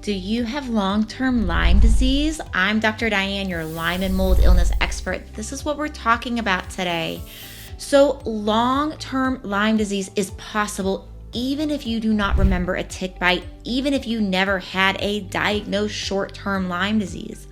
Do you have long-term Lyme disease? I'm Dr. Diane, your Lyme and mold illness expert. This is what we're talking about today. So long-term Lyme disease is possible even if you do not remember a tick bite, even if you never had a diagnosed short-term Lyme disease.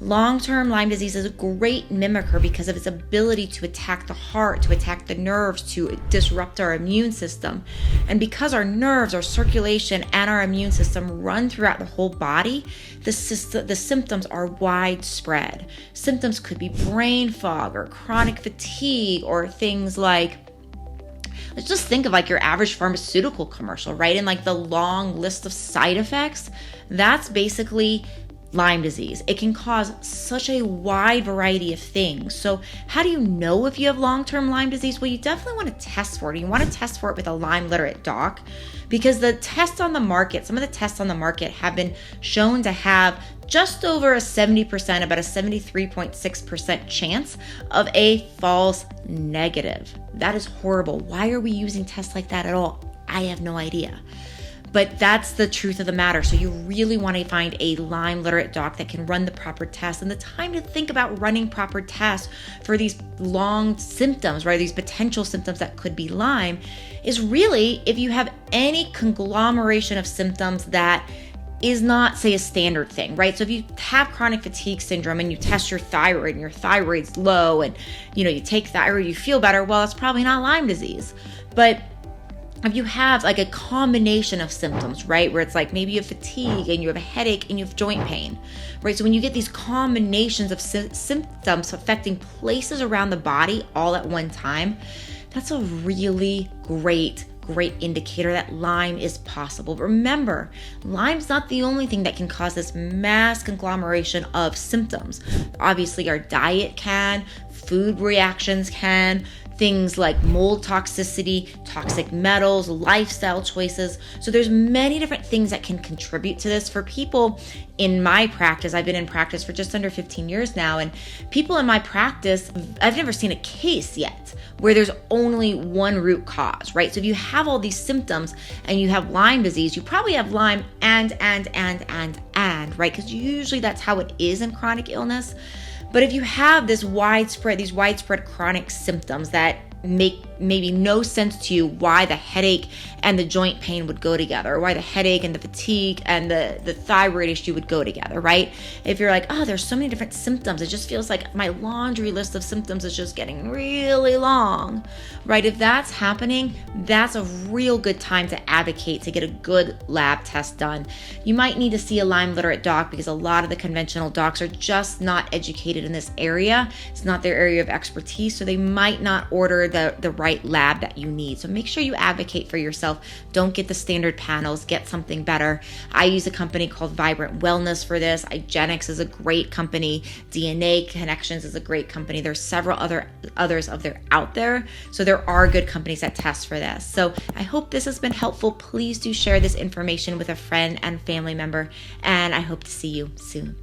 Long-term Lyme disease is a great mimicker because of its ability to attack the heart, to attack the nerves, to disrupt our immune system. And because our nerves, our circulation, and our immune system run throughout the whole body, the symptoms are widespread. Symptoms could be brain fog or chronic fatigue or things like, let's just think of like your average pharmaceutical commercial, right? And like the long list of side effects, that's basically Lyme disease. It can cause such a wide variety of things. So how do you know if you have long-term Lyme disease? Well, you definitely want to test for it. You want to test for it with a Lyme-literate doc because the tests on the market, some of the tests on the market have been shown to have just over a 70%, about a 73.6% chance of a false negative. That is horrible. Why are we using tests like that at all? I have no idea. But that's the truth of the matter. So you really want to find a Lyme-literate doc that can run the proper tests. And the time to think about running proper tests for these long symptoms, right? These potential symptoms that could be Lyme is really if you have any conglomeration of symptoms that is not, say, a standard thing, right? So if you have chronic fatigue syndrome and you test your thyroid and your thyroid's low and, you take thyroid, you feel better, well, it's probably not Lyme disease. But if you have like a combination of symptoms, right, where it's like maybe you have fatigue and you have a headache and you have joint pain, right? So when you get these combinations of symptoms affecting places around the body all at one time, that's a really great indicator that Lyme is possible. But remember, Lyme's not the only thing that can cause this mass conglomeration of symptoms. Obviously, our diet can, food reactions can, things like mold toxicity, toxic metals, lifestyle choices. So there's many different things that can contribute to this. For people in my practice, I've been in practice for just under 15 years now, and people in my practice, I've never seen a case yet where there's only one root cause, right? So if you have all these symptoms and you have Lyme disease, you probably have Lyme and, right? Because usually that's how it is in chronic illness. But if you have these widespread chronic symptoms that make maybe no sense to you, why the headache and the joint pain would go together, or why the headache and the fatigue and the thyroid issue would go together, right? If you're like, oh, there's so many different symptoms, it just feels like my laundry list of symptoms is just getting really long, right? If that's happening, that's a real good time to advocate to get a good lab test done. You might need to see a Lyme-literate doc because a lot of the conventional docs are just not educated in this area. It's not their area of expertise, so they might not order the right lab that you need. So make sure you advocate for yourself. Don't get the standard panels, get something better. I use a company called Vibrant Wellness for this. IGenix is a great company. DNA Connections is a great company. There's several others out there. So there are good companies that test for this. So I hope this has been helpful. Please do share this information with a friend and family member, and I hope to see you soon.